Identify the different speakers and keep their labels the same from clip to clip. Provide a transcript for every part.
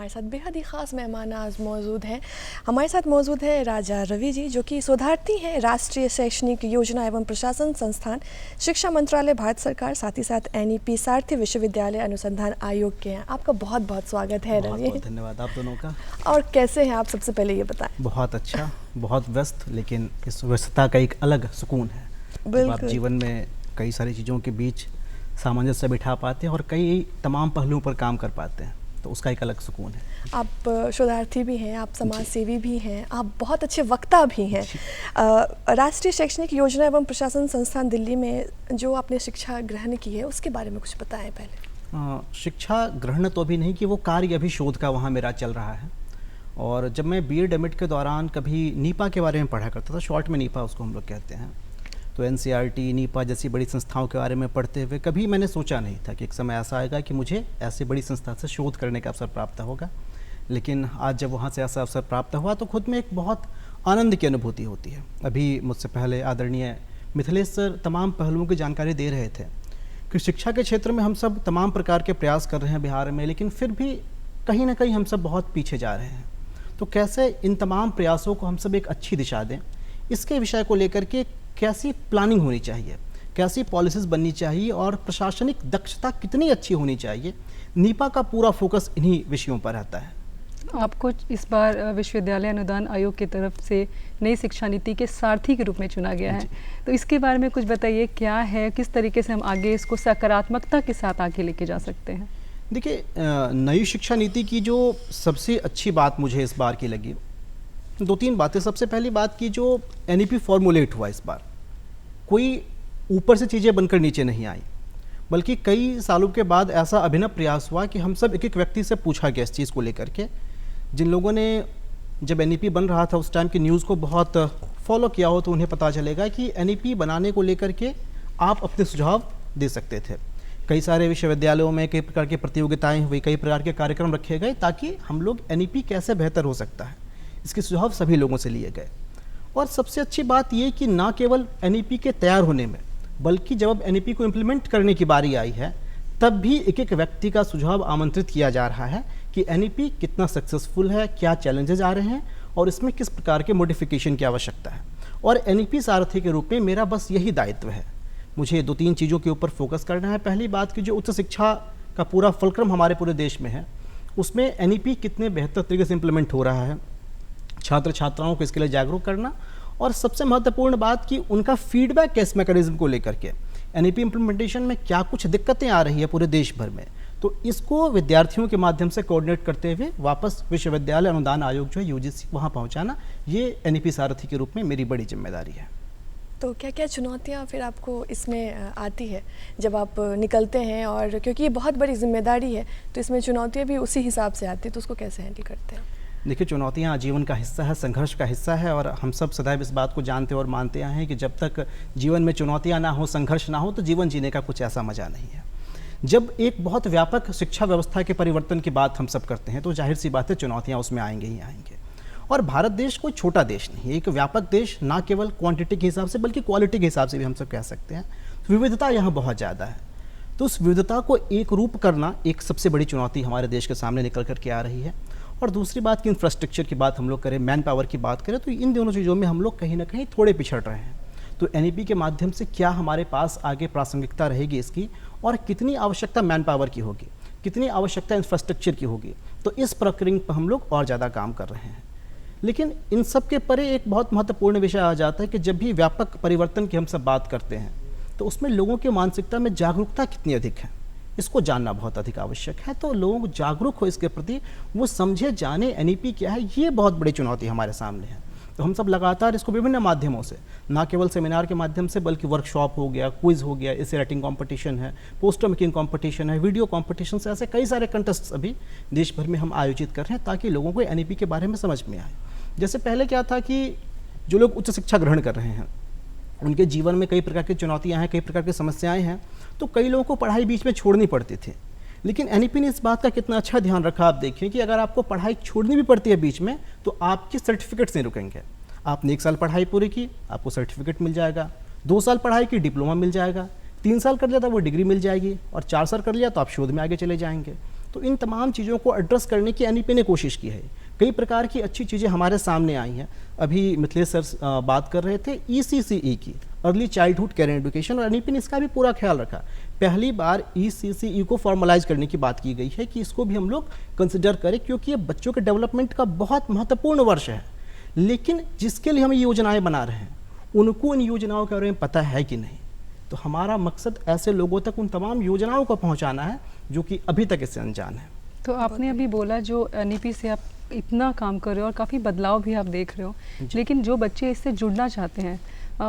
Speaker 1: हमारे साथ बेहद ही ख़ास मेहमान आज मौजूद हैं। हमारे साथ मौजूद है राजा रवि जी, जो कि शोधार्थी हैं राष्ट्रीय शैक्षणिक योजना एवं प्रशासन संस्थान, शिक्षा मंत्रालय, भारत सरकार, साथ ही साथ NEP सारथी विश्वविद्यालय अनुसंधान आयोग के हैं। आपका बहुत बहुत स्वागत है रवि।
Speaker 2: बहुत धन्यवाद आप दोनों का।
Speaker 1: और कैसे हैं आप, सबसे पहले ये बताएं।
Speaker 2: बहुत अच्छा, बहुत व्यस्त, लेकिन इस व्यस्तता का एक अलग सुकून है। जब आप जीवन में कई सारी चीज़ों के बीच सामंजस्य बिठा पाते हैं और कई तमाम पहलुओं पर काम कर पाते हैं, तो उसका एक अलग सुकून है।
Speaker 1: आप शोधार्थी भी हैं, आप समाज सेवी भी हैं, आप बहुत अच्छे वक्ता भी हैं। राष्ट्रीय शैक्षणिक योजना एवं प्रशासन संस्थान दिल्ली में जो आपने शिक्षा ग्रहण की है, उसके बारे में कुछ बताएं पहले।
Speaker 2: शिक्षा ग्रहण तो अभी नहीं कि वो कार्य अभी शोध का वहाँ मेरा चल रहा है। और जब मैं BEd MIT के दौरान कभी नीपा के बारे में पढ़ा करता था, शॉर्ट में नीपा उसको हम लोग कहते हैं, तो NCERT, नीपा जैसी बड़ी संस्थाओं के बारे में पढ़ते हुए कभी मैंने सोचा नहीं था कि एक समय ऐसा आएगा कि मुझे ऐसी बड़ी संस्था से शोध करने का अवसर प्राप्त होगा। लेकिन आज जब वहाँ से ऐसा अवसर प्राप्त हुआ तो खुद में एक बहुत आनंद की अनुभूति होती है। अभी मुझसे पहले आदरणीय मिथिलेश सर तमाम पहलुओं की जानकारी दे रहे थे कि शिक्षा के क्षेत्र में हम सब तमाम प्रकार के प्रयास कर रहे हैं बिहार में, लेकिन फिर भी कहीं ना कहीं हम सब बहुत पीछे जा रहे हैं। तो कैसे इन तमाम प्रयासों को हम सब एक अच्छी दिशा दें, इसके विषय को लेकर के कैसी प्लानिंग होनी चाहिए, कैसी पॉलिसीज़ बननी चाहिए और प्रशासनिक दक्षता कितनी अच्छी होनी चाहिए, नीपा का पूरा फोकस इन्हीं विषयों पर रहता है।
Speaker 3: आपको इस बार विश्वविद्यालय अनुदान आयोग की तरफ से नई शिक्षा नीति के सारथी के रूप में चुना गया है, तो इसके बारे में कुछ बताइए, क्या है, किस तरीके से हम आगे इसको सकारात्मकता के साथ आगे लेके जा सकते हैं?
Speaker 2: देखिए, नई शिक्षा नीति की जो सबसे अच्छी बात मुझे इस बार की लगी, दो तीन बातें। सबसे पहली बात की जो NEP फॉर्मुलेट हुआ इस बार, कोई ऊपर से चीज़ें बनकर नीचे नहीं आई, बल्कि कई सालों के बाद ऐसा अभिनव प्रयास हुआ कि हम सब एक एक व्यक्ति से पूछा गया इस चीज़ को लेकर के। जिन लोगों ने जब NEP बन रहा था उस टाइम की न्यूज़ को बहुत फॉलो किया हो तो उन्हें पता चलेगा कि NEP बनाने को लेकर के आप अपने सुझाव दे सकते थे। कई सारे विश्वविद्यालयों में कई प्रकार की प्रतियोगिताएं हुई, कई प्रकार के कार्यक्रम रखे गए ताकि हम लोग NEP कैसे बेहतर हो सकता है, इसके सुझाव सभी लोगों से लिए गए। और सबसे अच्छी बात ये कि ना केवल NEP के तैयार होने में, बल्कि जब अब NEP को इम्प्लीमेंट करने की बारी आई है तब भी एक एक व्यक्ति का सुझाव आमंत्रित किया जा रहा है कि NEP कितना सक्सेसफुल है, क्या चैलेंजेस आ रहे हैं और इसमें किस प्रकार के मॉडिफिकेशन की आवश्यकता है। और NEP सारथी के रूप में मेरा बस यही दायित्व है, मुझे दो तीन चीज़ों के ऊपर फोकस करना है। पहली बात कि जो उच्च शिक्षा का पूरा फुलक्रम हमारे पूरे देश में है, उसमें NEP कितने बेहतर तरीके से इम्प्लीमेंट हो रहा है, छात्र छात्राओं को इसके लिए जागरूक करना, और सबसे महत्वपूर्ण बात कि उनका फीडबैक कैस मैकेनिज्म को लेकर के NEP इम्प्लीमेंटेशन में क्या कुछ दिक्कतें आ रही है पूरे देश भर में, तो इसको विद्यार्थियों के माध्यम से कोऑर्डिनेट करते हुए वापस विश्वविद्यालय अनुदान आयोग जो है UGC वहाँ पहुँचाना, ये NEP सारथी के रूप में मेरी बड़ी जिम्मेदारी है।
Speaker 1: तो क्या क्या चुनौतियाँ फिर आपको इसमें आती है जब आप निकलते हैं, और क्योंकि ये बहुत बड़ी जिम्मेदारी है तो इसमें चुनौतियाँ भी उसी हिसाब से आती है, तो उसको कैसे हैंडल करते हैं?
Speaker 2: देखिए, चुनौतियाँ जीवन का हिस्सा है, संघर्ष का हिस्सा है, और हम सब सदैव इस बात को जानते और मानते आए हैं कि जब तक जीवन में चुनौतियाँ ना हो, संघर्ष ना हो, तो जीवन जीने का कुछ ऐसा मज़ा नहीं है। जब एक बहुत व्यापक शिक्षा व्यवस्था के परिवर्तन की बात हम सब करते हैं तो जाहिर सी बात है चुनौतियाँ उसमें आएंगे ही आएंगे। और भारत देश कोई छोटा देश नहीं है, एक व्यापक देश, ना केवल क्वांटिटी के हिसाब से बल्कि क्वालिटी के हिसाब से भी हम सब कह सकते हैं। विविधता यहाँ बहुत ज़्यादा है, तो उस विविधता को एक रूप करना एक सबसे बड़ी चुनौती हमारे देश के सामने निकल कर के आ रही है। और दूसरी बात कि इंफ्रास्ट्रक्चर की बात हम लोग करें, मैन पावर की बात करें, तो इन दोनों चीज़ों में हम लोग कहीं ना कहीं थोड़े पिछड़ रहे हैं। तो NEP के माध्यम से क्या हमारे पास आगे प्रासंगिकता रहेगी इसकी, और कितनी आवश्यकता मैन पावर की होगी, कितनी आवश्यकता इंफ्रास्ट्रक्चर की होगी, तो इस प्रक्रिया पर हम लोग और ज़्यादा काम कर रहे हैं। लेकिन इन सब के परे एक बहुत महत्वपूर्ण विषय आ जाता है कि जब भी व्यापक परिवर्तन की हम सब बात करते हैं तो उसमें लोगों की मानसिकता में जागरूकता कितनी अधिक है, इसको जानना बहुत अधिक आवश्यक है। तो लोग जागरूक हो इसके प्रति, वो समझे जाने NEP क्या है, ये बहुत बड़ी चुनौती हमारे सामने है। तो हम सब लगातार इसको विभिन्न माध्यमों से, ना केवल सेमिनार के माध्यम से बल्कि वर्कशॉप हो गया, क्विज हो गया, ऐसे राइटिंग कंपटीशन है, पोस्टर मेकिंग कंपटीशन है, वीडियो कंपटीशन से, ऐसे कई सारे कंटेस्ट अभी देश भर में हम आयोजित कर रहे हैं ताकि लोगों को NEP के बारे में समझ में आए। जैसे पहले क्या था कि जो लोग उच्च शिक्षा ग्रहण कर रहे हैं उनके जीवन में कई प्रकार की चुनौतियाँ हैं, कई प्रकार की समस्याएँ हैं, तो कई लोगों को पढ़ाई बीच में छोड़नी पड़ती थी। लेकिन NEP ने इस बात का कितना अच्छा ध्यान रखा, आप देखिए कि अगर आपको पढ़ाई छोड़नी भी पड़ती है बीच में तो आपके सर्टिफिकेट्स नहीं रुकेंगे। आपने 1 साल पढ़ाई पूरी की, आपको सर्टिफिकेट मिल जाएगा, 2 साल पढ़ाई की, डिप्लोमा मिल जाएगा, 3 साल कर लिया तो वो डिग्री मिल जाएगी, और 4 साल कर लिया तो आप शोध में आगे चले जाएंगे। तो इन तमाम चीज़ों को एड्रेस करने की एनईपी ने कोशिश की है। कई प्रकार की अच्छी चीज़ें हमारे सामने आई हैं। अभी मिथिलेश सर बात कर रहे थे ईसीसीई की, अर्ली चाइल्डहुड केयर एजुकेशन, और एनईपी ने इसका भी पूरा ख्याल रखा। पहली बार ईसीसीई को फॉर्मलाइज करने की बात की गई है कि इसको भी हम लोग कंसिडर करें, क्योंकि ये बच्चों के डेवलपमेंट का बहुत महत्वपूर्ण वर्ष है। लेकिन जिसके लिए हम ये योजनाएं बना रहे हैं उनको इन योजनाओं के बारे में पता है कि नहीं। तो हमारा मकसद ऐसे लोगों तक उन तमाम योजनाओं को पहुंचाना है जो कि अभी तक इससे अनजान है।
Speaker 3: तो आपने अभी बोला जो एनईपी से आप इतना काम कर रहे हो और काफ़ी बदलाव भी आप देख रहे हो, लेकिन जो बच्चे इससे जुड़ना चाहते हैं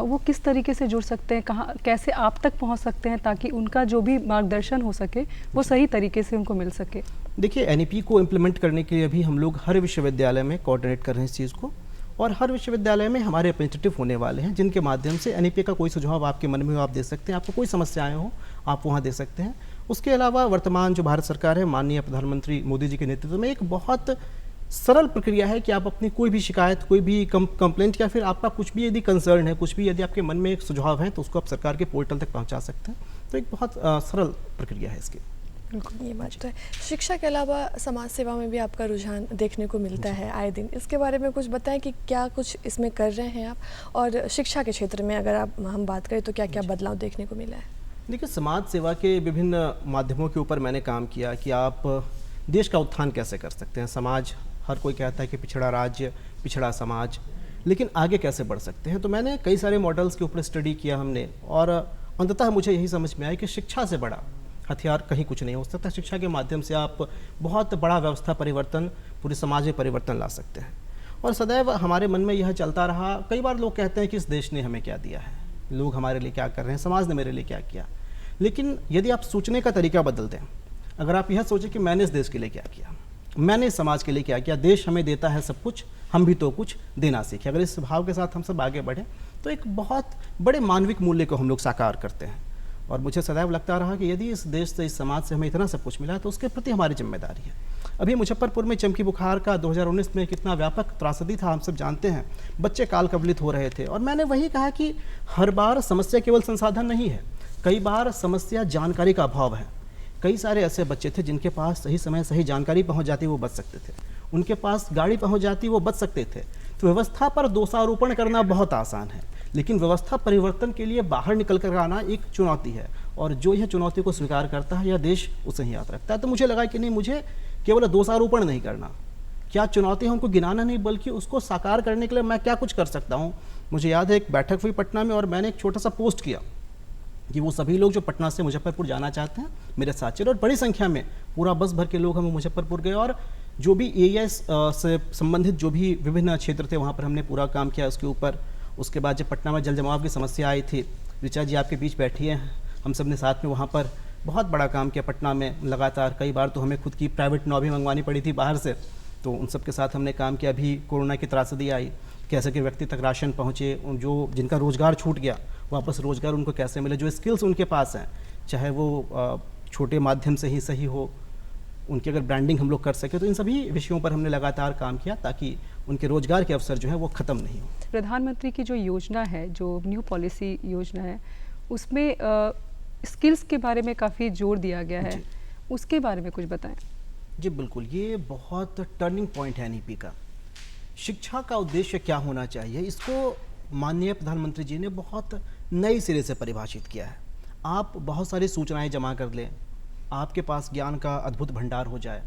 Speaker 3: वो किस तरीके से जुड़ सकते हैं, कहाँ कैसे आप तक पहुंच सकते हैं ताकि उनका जो भी मार्गदर्शन हो सके वो सही तरीके से उनको मिल सके?
Speaker 2: देखिए, एनईपी को इम्प्लीमेंट करने के लिए अभी हम लोग हर विश्वविद्यालय में कोऑर्डिनेट कर रहे हैं इस चीज़ को, और हर विश्वविद्यालय में हमारे रिप्रेजेंटेटिव होने वाले हैं जिनके माध्यम से एनईपी का कोई सुझाव आपके मन में हो आप दे सकते हैं, आपको कोई समस्याएं हो आप वहां दे सकते हैं। उसके अलावा वर्तमान जो भारत सरकार है, माननीय प्रधानमंत्री मोदी जी के नेतृत्व में एक बहुत सरल प्रक्रिया है कि आप अपनी कोई भी शिकायत, कोई भी कंप्लेंट या फिर आपका कुछ भी यदि कंसर्न है, कुछ भी यदि आपके मन में एक सुझाव है तो उसको आप सरकार के पोर्टल तक पहुँचा सकते हैं। तो एक बहुत सरल प्रक्रिया है इसकी।
Speaker 1: बिल्कुल, ये बात तो है। शिक्षा के अलावा समाज सेवा में भी आपका रुझान देखने को मिलता है आए दिन। इसके बारे में कुछ बताएं कि क्या कुछ इसमें कर रहे हैं आप, और शिक्षा के क्षेत्र में अगर हम बात करें तो क्या क्या बदलाव देखने को मिला है?
Speaker 2: देखिए, समाज सेवा के विभिन्न माध्यमों के ऊपर मैंने काम किया कि आप देश का उत्थान कैसे कर सकते हैं। समाज, हर कोई कहता है कि पिछड़ा राज्य, पिछड़ा समाज, लेकिन आगे कैसे बढ़ सकते हैं। तो मैंने कई सारे मॉडल्स के ऊपर स्टडी किया हमने, और अंततः मुझे यही समझ में आया कि शिक्षा से बड़ा हथियार कहीं कुछ नहीं हो सकता। शिक्षा के माध्यम से आप बहुत बड़ा व्यवस्था परिवर्तन, पूरे समाज में परिवर्तन ला सकते हैं। और सदैव हमारे मन में यह चलता रहा, कई बार लोग कहते हैं कि इस देश ने हमें क्या दिया है, लोग हमारे लिए क्या कर रहे हैं, समाज ने मेरे लिए क्या किया। लेकिन यदि आप सोचने का तरीका बदल दें, अगर आप यह सोचें कि मैंने इस देश के लिए क्या किया, मैंने इस समाज के लिए क्या किया, देश हमें देता है सब कुछ, हम भी तो कुछ देना सीखें, अगर इस भाव के साथ हम सब आगे बढ़ें तो एक बहुत बड़े मानविक मूल्य को हम लोग साकार करते हैं। और मुझे सदैव लगता रहा कि यदि इस देश से, इस समाज से हमें इतना सब कुछ मिला है तो उसके प्रति हमारी जिम्मेदारी है। अभी मुजफ्फरपुर में चमकी बुखार का 2019 में कितना व्यापक त्रासदी था, हम सब जानते हैं। बच्चे काल कवलित हो रहे थे, और मैंने वही कहा कि हर बार समस्या केवल संसाधन नहीं है, कई बार समस्या जानकारी का अभाव है। कई सारे ऐसे बच्चे थे जिनके पास सही समय सही जानकारी पहुंच जाती वो बच सकते थे, उनके पास गाड़ी पहुंच जाती वो बच सकते थे। तो व्यवस्था पर दोषारोपण करना बहुत आसान है, लेकिन व्यवस्था परिवर्तन के लिए बाहर निकल कर आना एक चुनौती है, और जो यह चुनौती को स्वीकार करता है यह देश उसे ही याद रखता है। तो मुझे लगा कि नहीं, मुझे केवल दोषारोपण नहीं करना, क्या चुनौती है उनको गिनाना नहीं, बल्कि उसको साकार करने के लिए मैं क्या कुछ कर सकता हूँ। मुझे याद है एक बैठक हुई पटना में, और मैंने एक छोटा सा पोस्ट किया कि वो सभी लोग जो पटना से मुजफ्फरपुर जाना चाहते हैं मेरे साथ चले, और बड़ी संख्या में पूरा बस भर के लोग हम मुजफ्फरपुर गए, और जो भी एएस से संबंधित जो भी विभिन्न क्षेत्र थे वहाँ पर हमने पूरा काम किया उसके ऊपर। उसके बाद जब पटना में जल जमाव की समस्या आई थी, ऋचा जी आपके बीच बैठी हैं, हम सब ने साथ में वहाँ पर बहुत बड़ा काम किया पटना में लगातार। कई बार तो हमें खुद की प्राइवेट नौ भी मंगवानी पड़ी थी बाहर से, तो उन सब के साथ हमने काम किया। अभी कोरोना की त्रासदी आई, कैसे कि व्यक्ति तक राशन पहुँचे, जो जिनका रोज़गार छूट गया वापस रोज़गार उनको कैसे मिले, जो स्किल्स उनके पास हैं, चाहे वो छोटे माध्यम से ही सही हो, उनकी अगर ब्रांडिंग हम लोग कर सके, तो इन सभी विषयों पर हमने लगातार काम किया ताकि उनके रोजगार के अवसर जो है वो ख़त्म नहीं हो।
Speaker 3: प्रधानमंत्री की जो योजना है, जो न्यू पॉलिसी योजना है, उसमें स्किल्स के बारे में काफ़ी जोर दिया गया है, उसके बारे में कुछ बताएं।
Speaker 2: जी बिल्कुल, ये बहुत टर्निंग पॉइंट है एनईपी का। शिक्षा का उद्देश्य क्या होना चाहिए, इसको माननीय प्रधानमंत्री जी ने बहुत नए सिरे से परिभाषित किया है। आप बहुत सारी सूचनाएं जमा कर लें, आपके पास ज्ञान का अद्भुत भंडार हो जाए,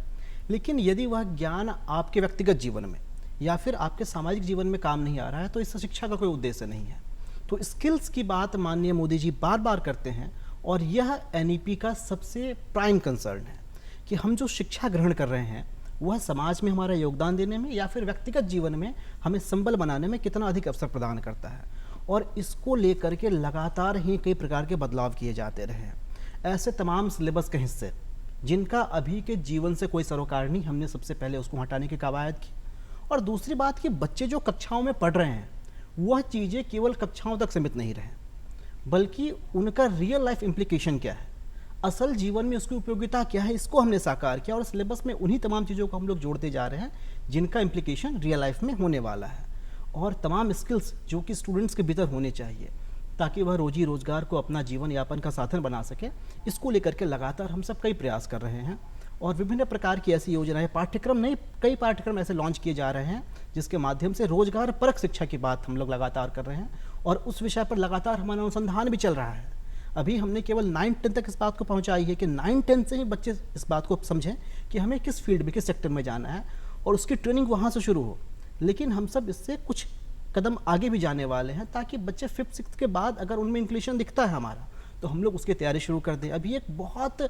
Speaker 2: लेकिन यदि वह ज्ञान आपके व्यक्तिगत जीवन में या फिर आपके सामाजिक जीवन में काम नहीं आ रहा है तो इससे शिक्षा का कोई उद्देश्य नहीं है। तो स्किल्स की बात माननीय मोदी जी बार बार करते हैं, और यह एनईपी का सबसे प्राइम कंसर्न है कि हम जो शिक्षा ग्रहण कर रहे हैं वह समाज में हमारा योगदान देने में या फिर व्यक्तिगत जीवन में हमें संबल बनाने में कितना अधिक अवसर प्रदान करता है। और इसको लेकर के लगातार ही कई प्रकार के बदलाव किए जाते रहे हैं। ऐसे तमाम सिलेबस के हिस्से जिनका अभी के जीवन से कोई सरोकार नहीं, हमने सबसे पहले उसको हटाने की कवायद की। और दूसरी बात कि बच्चे जो कक्षाओं में पढ़ रहे हैं वह चीज़ें केवल कक्षाओं तक सीमित नहीं रहे, बल्कि उनका रियल लाइफ इम्प्लीकेशन क्या है, असल जीवन में उसकी उपयोगिता क्या है, इसको हमने साकार किया। और सिलेबस में उन्हीं तमाम चीज़ों को हम लोग जोड़ते जा रहे हैं जिनका इम्प्लीकेशन रियल लाइफ में होने वाला है। और तमाम स्किल्स जो कि स्टूडेंट्स के भीतर होने चाहिए ताकि वह रोजी रोजगार को अपना जीवन यापन का साधन बना सके, इसको लेकर के लगातार हम सब कई प्रयास कर रहे हैं। और विभिन्न प्रकार की ऐसी योजनाएं, पाठ्यक्रम नहीं, कई पाठ्यक्रम ऐसे लॉन्च किए जा रहे हैं जिसके माध्यम से रोजगार परक शिक्षा की बात हम लोग लगातार कर रहे हैं और उस विषय पर लगातार हमारा अनुसंधान भी चल रहा है। अभी हमने केवल 9-10 तक इस बात को पहुंचाई है कि 9-10 से ही बच्चे इस बात को समझें कि हमें किस फील्ड में, किस सेक्टर में जाना है और उसकी ट्रेनिंग वहाँ से शुरू हो। लेकिन हम सब इससे कुछ कदम आगे भी जाने वाले हैं ताकि बच्चे 5th-6th के बाद अगर उनमें इंक्लूशन दिखता है हमारा, तो हम लोग उसकी तैयारी शुरू कर दें। अभी एक बहुत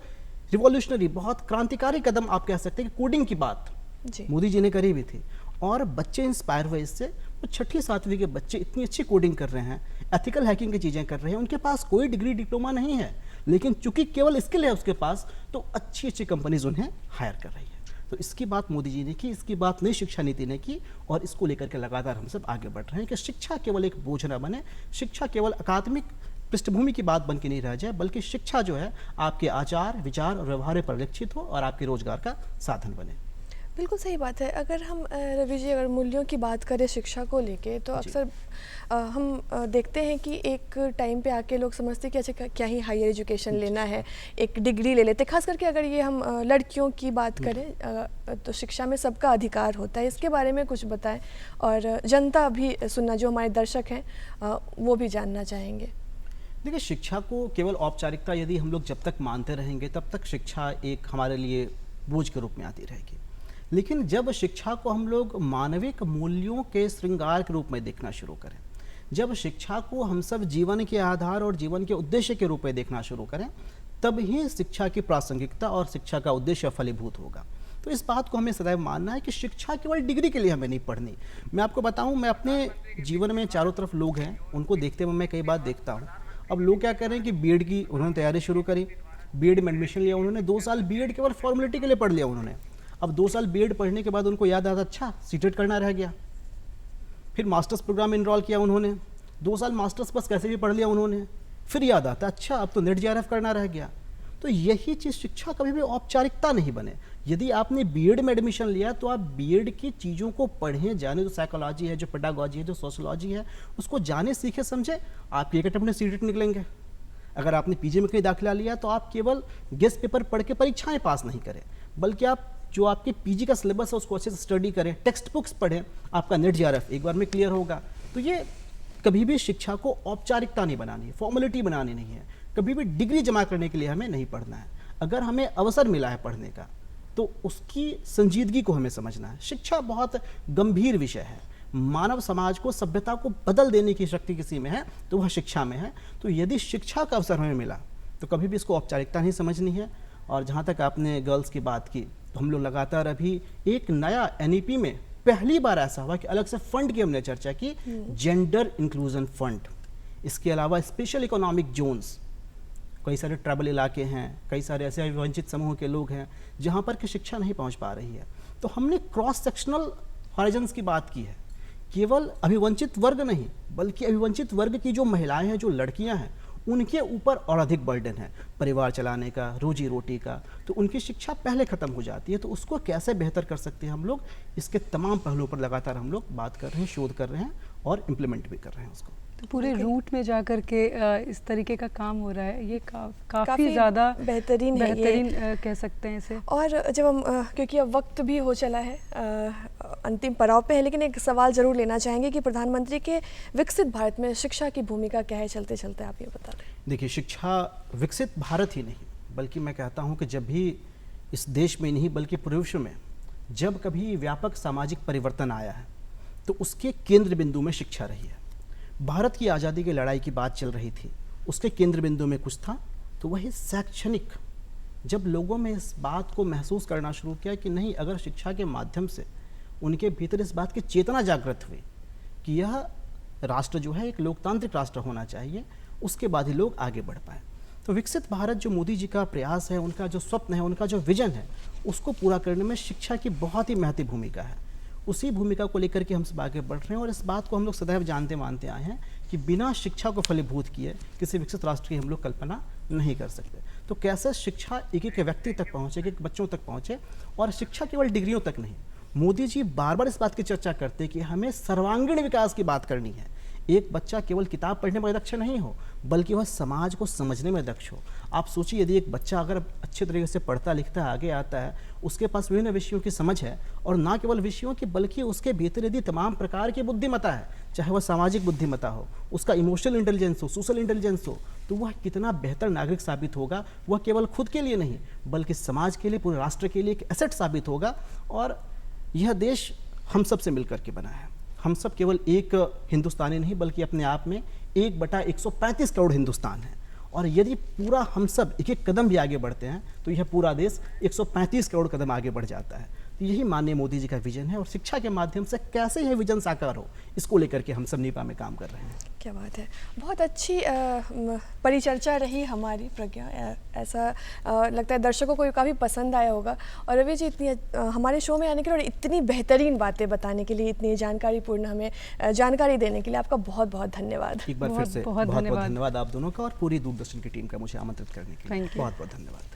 Speaker 2: रिवॉल्यूशनरी, बहुत क्रांतिकारी कदम आप कह सकते हैं कि कोडिंग की बात
Speaker 1: जी।
Speaker 2: मोदी जी ने करी भी थी और बच्चे इंस्पायर हुए इससे। वो 6ठी-7वीं के बच्चे इतनी अच्छी कोडिंग कर रहे हैं, एथिकल हैकिंग की चीज़ें कर रहे हैं, उनके पास कोई डिग्री डिप्लोमा नहीं है, लेकिन चूंकि केवल स्किल है उसके पास, तो अच्छी अच्छी कंपनीज उन्हें हायर कर रही है। तो इसकी बात मोदी जी ने की, इसकी बात नई शिक्षा नीति ने की और इसको लेकर के लगातार हम सब आगे बढ़ रहे हैं कि शिक्षा केवल एक बोझ न बने, शिक्षा केवल अकादमिक पृष्ठभूमि की बात बन के नहीं रह जाए, बल्कि शिक्षा जो है आपके आचार, विचार और व्यवहार पर परिलक्षित हो और आपके रोजगार का साधन बने।
Speaker 1: बिल्कुल सही बात है। अगर हम रवि जी अगर मूल्यों की बात करें शिक्षा को लेके, तो अक्सर हम देखते हैं कि एक टाइम पे आके लोग समझते हैं कि अच्छा क्या ही हायर एजुकेशन लेना है, एक डिग्री ले लेते। खास करके अगर ये हम लड़कियों की बात करें तो शिक्षा में सबका अधिकार होता है। इसके बारे में कुछ बताएं और जनता भी सुनना, जो हमारे दर्शक हैं वो भी जानना चाहेंगे।
Speaker 2: देखिए, शिक्षा को केवल औपचारिकता यदि हम लोग जब तक मानते रहेंगे तब तक शिक्षा एक हमारे लिए बोझ के रूप में आती रहेगी। लेकिन जब शिक्षा को हम लोग मानविक मूल्यों के श्रृंगार के रूप में देखना शुरू करें, जब शिक्षा को हम सब जीवन के आधार और जीवन के उद्देश्य के रूप में देखना शुरू करें, तब ही शिक्षा की प्रासंगिकता और शिक्षा का उद्देश्य फलीभूत होगा। तो इस बात को हमें सदैव मानना है कि शिक्षा केवल डिग्री के लिए हमें नहीं पढ़नी। मैं आपको बताऊं, मैं अपने जीवन में चारों तरफ लोग हैं, उनको देखते हुए मैं कई बार देखता हूँ। अब लोग क्या कर रहे हैं कि बीएड की उन्होंने तैयारी शुरू करी, बीएड में एडमिशन लिया उन्होंने, 2 साल बीएड केवल फॉर्मेलिटी के लिए पढ़ लिया उन्होंने। अब 2 साल बीएड पढ़ने के बाद उनको याद आता, अच्छा सीटेट करना रह गया। फिर मास्टर्स प्रोग्राम में इनरोल किया उन्होंने, 2 साल मास्टर्स बस कैसे भी पढ़ लिया उन्होंने। फिर याद आता, अच्छा अब तो नेट जेआरएफ करना रह गया। तो यही चीज़, शिक्षा कभी भी औपचारिकता नहीं बने। यदि आपने बीएड में एडमिशन लिया तो आप बीएड की चीज़ों को पढ़ें, जाने, जो साइकोलॉजी है, जो पेडागॉजी है, जो सोशोलॉजी है, उसको जाने, सीखे, समझे। आप एक अटेम्प्ट में सीटेट निकलेंगे। अगर आपने पीजी में कहीं दाखिला लिया तो आप केवल गेस्ट पेपर पढ़ के परीक्षाएं पास नहीं करें, बल्कि आप जो आपके पीजी का सिलेबस है उसको अच्छे से स्टडी करें, टेक्स्ट बुक्स पढ़ें, आपका नेट जेआरएफ एक बार में क्लियर होगा। तो ये कभी भी शिक्षा को औपचारिकता नहीं बनानी है, फॉर्मेलिटी बनानी नहीं है। कभी भी डिग्री जमा करने के लिए हमें नहीं पढ़ना है। अगर हमें अवसर मिला है पढ़ने का तो उसकी संजीदगी को हमें समझना है। शिक्षा बहुत गंभीर विषय है। मानव समाज को, सभ्यता को बदल देने की शक्ति किसी में है तो वह शिक्षा में है। तो यदि शिक्षा का अवसर हमें मिला तो कभी भी इसको औपचारिकता नहीं समझनी है। और जहाँ तक आपने गर्ल्स की बात की, तो हम लोग लगातार अभी एक नया एनईपी में पहली बार ऐसा हुआ कि अलग से फंड की हमने चर्चा की, जेंडर इंक्लूजन फंड। इसके अलावा स्पेशल इकोनॉमिक जोन्स, कई सारे ट्राइबल इलाके हैं, कई सारे ऐसे वंचित समूह के लोग हैं जहाँ पर कि शिक्षा नहीं पहुँच पा रही है। तो हमने क्रॉस सेक्शनल हॉराइजन्स की बात की है। केवल अभिवंचित वर्ग नहीं, बल्कि अभिवंचित वर्ग की जो महिलाएं हैं, जो लड़कियां हैं, उनके ऊपर और अधिक बर्डन है परिवार चलाने का, रोजी रोटी का। तो उनकी शिक्षा पहले ख़त्म हो जाती है। तो उसको कैसे बेहतर कर सकते हैं हम लोग, इसके तमाम पहलुओं पर लगातार हम लोग बात कर रहे हैं, शोध कर रहे हैं और इम्प्लीमेंट भी कर रहे हैं उसको।
Speaker 3: तो पूरे रूट में जा कर के इस तरीके का काम हो रहा है। ये काफ़ी ज़्यादा
Speaker 1: बेहतरीन
Speaker 3: कह सकते हैं इसे।
Speaker 1: और जब हम क्योंकि अब वक्त भी हो चला है, अंतिम पड़ाव पे है, लेकिन एक सवाल ज़रूर लेना चाहेंगे कि प्रधानमंत्री के विकसित भारत में शिक्षा की भूमिका क्या है? चलते चलते आप ये बता दें।
Speaker 2: देखिए, शिक्षा विकसित भारत ही नहीं, बल्कि मैं कहता हूँ कि जब भी इस देश में नहीं बल्कि पूरे विश्व में जब कभी व्यापक सामाजिक परिवर्तन आया है तो उसके केंद्र बिंदु में शिक्षा रही है। भारत की आज़ादी की लड़ाई की बात चल रही थी, उसके केंद्र बिंदु में कुछ था, तो वही शैक्षणिक। जब लोगों में इस बात को महसूस करना शुरू किया कि नहीं, अगर शिक्षा के माध्यम से उनके भीतर इस बात की चेतना जागृत हुई कि यह राष्ट्र जो है एक लोकतांत्रिक राष्ट्र होना चाहिए, उसके बाद ही लोग आगे बढ़ पाए। तो विकसित भारत जो मोदी जी का प्रयास है, उनका जो स्वप्न है, उनका जो विजन है, उसको पूरा करने में शिक्षा की बहुत ही महत्वपूर्ण भूमिका है। उसी भूमिका को लेकर के हम सब आगे बढ़ रहे हैं और इस बात को हम लोग सदैव जानते मानते आए हैं कि बिना शिक्षा को फलीभूत किए किसी विकसित राष्ट्र की हम लोग कल्पना नहीं कर सकते। तो कैसे शिक्षा एक एक व्यक्ति तक पहुँचे, एक एक बच्चों तक पहुँचे, और शिक्षा केवल डिग्रियों तक नहीं। मोदी जी बार बार इस बात की चर्चा करते कि हमें सर्वांगीण विकास की बात करनी है। एक बच्चा केवल किताब पढ़ने में दक्ष नहीं हो, बल्कि वह समाज को समझने में दक्ष हो। आप सोचिए, यदि एक बच्चा अगर अच्छे तरीके से पढ़ता लिखता आगे आता है, उसके पास विभिन्न विषयों की समझ है, और ना केवल विषयों की बल्कि उसके भीतर यदि तमाम प्रकार की बुद्धिमत्ता है, चाहे वह सामाजिक बुद्धिमत्ता हो, उसका इमोशनल इंटेलिजेंस हो, सोशल इंटेलिजेंस हो, तो वह कितना बेहतर नागरिक साबित होगा। वह केवल खुद के लिए नहीं बल्कि समाज के लिए, पूरे राष्ट्र के लिए एक एसेट साबित होगा। और यह देश हम सब से मिलकर के बना है। हम सब केवल एक हिंदुस्तानी नहीं बल्कि अपने आप में 1/135 करोड़ हिंदुस्तान है। और यदि पूरा हम सब एक एक कदम भी आगे बढ़ते हैं तो यह पूरा देश 135 करोड़ कदम आगे बढ़ जाता है। तो यही माननीय मोदी जी का विजन है, और शिक्षा के माध्यम से कैसे यह विजन साकार हो, इसको लेकर के हम सब नीपा में काम कर रहे हैं।
Speaker 1: क्या बात है, बहुत अच्छी परिचर्चा रही हमारी प्रज्ञा। ऐसा लगता है दर्शकों को काफ़ी पसंद आया होगा। और रवि जी, इतनी हमारे शो में आने के लिए और इतनी बेहतरीन बातें बताने के लिए, इतनी जानकारीपूर्ण हमें जानकारी देने के लिए आपका बहुत बहुत धन्यवाद।
Speaker 2: एक बार फिर से बहुत बहुत धन्यवाद आप दोनों का और पूरी दूरदर्शन की टीम का मुझे आमंत्रित करने के लिए। बहुत बहुत धन्यवाद।